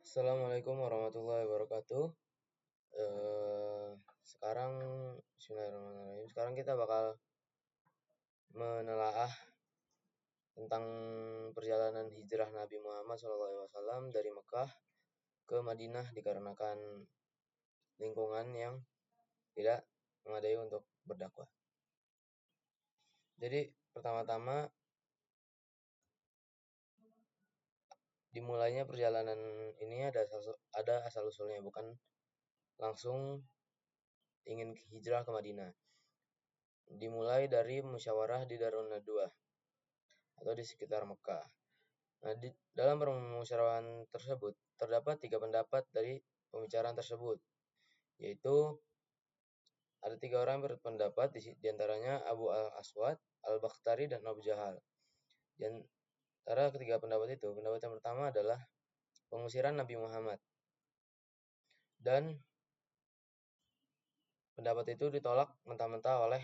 Assalamualaikum warahmatullahi wabarakatuh. Sekarang Bismillahirrahmanirrahim. Sekarang kita bakal menelaah tentang perjalanan hijrah Nabi Muhammad SAW dari Mekah ke Madinah dikarenakan lingkungan yang tidak memadai untuk berdakwah. Jadi pertama-tama dimulainya perjalanan ini ada asal usulnya, bukan langsung ingin hijrah ke Madinah. Dimulai dari musyawarah di Darun Nadwah atau di sekitar Mekah. Nah, dalam permusyawaratan tersebut terdapat 3 pendapat dari pembicaraan tersebut, yaitu ada 3 orang yang berpendapat, diantaranya Abu Al-Aswad, Al-Bakhtari, dan Abu Jahal. Dan antara ketiga pendapat itu, pendapat yang pertama adalah pengusiran Nabi Muhammad. Dan pendapat itu ditolak mentah-mentah oleh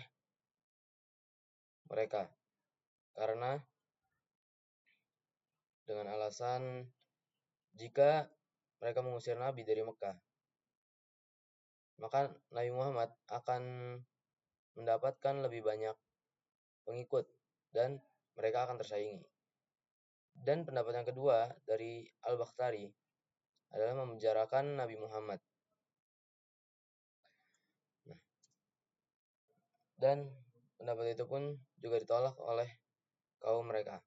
mereka karena dengan alasan jika mereka mengusir Nabi dari Mekah, maka Nabi Muhammad akan mendapatkan lebih banyak pengikut dan mereka akan tersaingi. Dan pendapat yang kedua dari Al-Bakhtari adalah memenjarakan Nabi Muhammad. Dan pendapat itu pun juga ditolak oleh kaum mereka,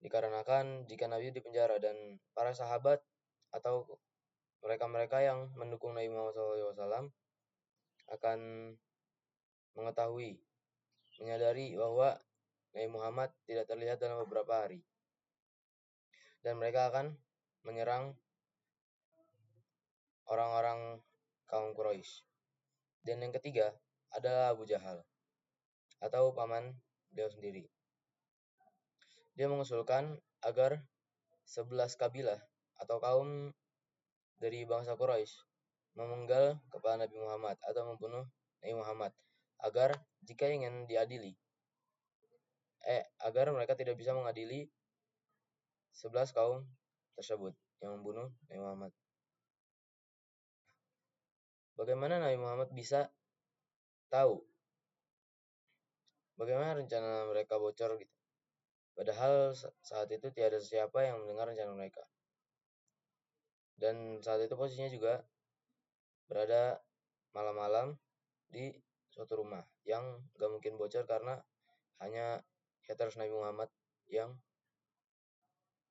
dikarenakan jika Nabi dipenjara dan para sahabat atau mereka-mereka yang mendukung Nabi Muhammad SAW akan menyadari bahwa Nabi Muhammad tidak terlihat dalam beberapa hari, dan mereka akan menyerang orang-orang kaum Quraisy. Dan yang ketiga adalah Abu Jahal atau paman beliau sendiri. Dia mengusulkan agar 11 kabilah atau kaum dari bangsa Quraisy memenggal kepala Nabi Muhammad atau membunuh Nabi Muhammad agar jika ingin diadili agar mereka tidak bisa mengadili 11 kaum tersebut yang membunuh Nabi Muhammad. Bagaimana Nabi Muhammad bisa tahu bagaimana rencana mereka bocor gitu? Padahal saat itu tiada siapa yang mendengar rencana mereka. Dan saat itu posisinya juga berada malam-malam di suatu rumah yang gak mungkin bocor karena hanya haters Nabi Muhammad yang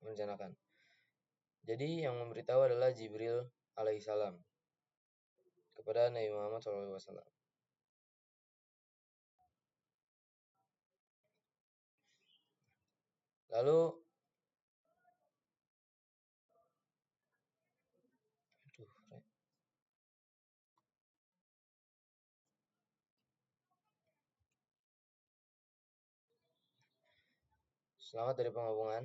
merencanakan. Jadi yang memberitahu adalah Jibril alaihissalam kepada Nabi Muhammad SAW. Lalu selamat dari penggabungan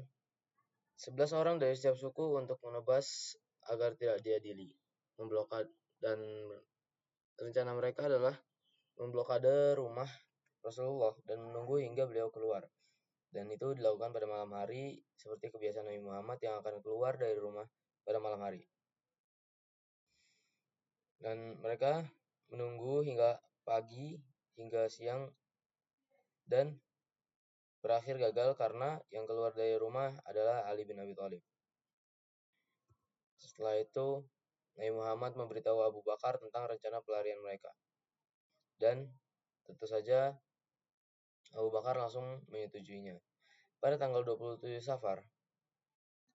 11 orang dari setiap suku untuk menebas agar tidak diadili, memblokade, dan rencana mereka adalah memblokade rumah Rasulullah dan menunggu hingga beliau keluar. Dan itu dilakukan pada malam hari seperti kebiasaan Nabi Muhammad yang akan keluar dari rumah pada malam hari. Dan mereka menunggu hingga pagi, hingga siang, dan berakhir gagal karena yang keluar dari rumah adalah Ali bin Abi Thalib. Setelah itu, Nabi Muhammad memberitahu Abu Bakar tentang rencana pelarian mereka. Dan tentu saja Abu Bakar langsung menyetujuinya. Pada tanggal 27 Safar,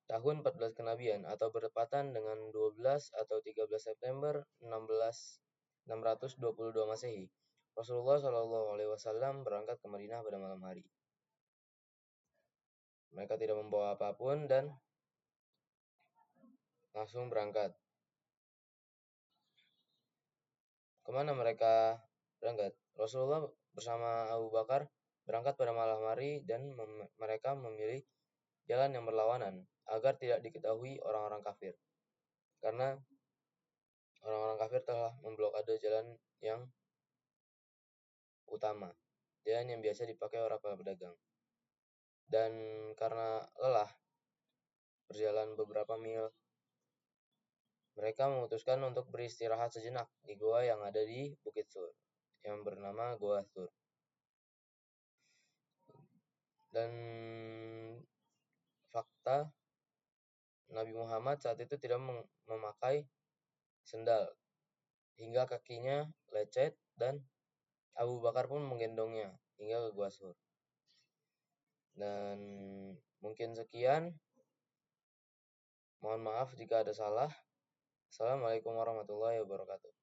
tahun 14 kenabian atau bertepatan dengan 12 atau 13 September 622 Masehi, Rasulullah SAW berangkat ke Madinah pada malam hari. Mereka tidak membawa apapun dan langsung berangkat. Kemana mereka berangkat? Rasulullah bersama Abu Bakar berangkat pada malam hari dan mereka memilih jalan yang berlawanan agar tidak diketahui orang-orang kafir. Karena orang-orang kafir telah memblokade jalan yang utama, jalan yang biasa dipakai orang para pedagang. Dan karena lelah berjalan beberapa mil Mereka memutuskan untuk beristirahat sejenak di gua yang ada di Bukit Sur, yang bernama Gua Sur. Dan fakta, Nabi Muhammad saat itu tidak memakai sendal, hingga kakinya lecet, dan Abu Bakar pun menggendongnya hingga ke Gua Sur. Dan mungkin sekian. Mohon maaf jika ada salah. Assalamualaikum warahmatullahi wabarakatuh.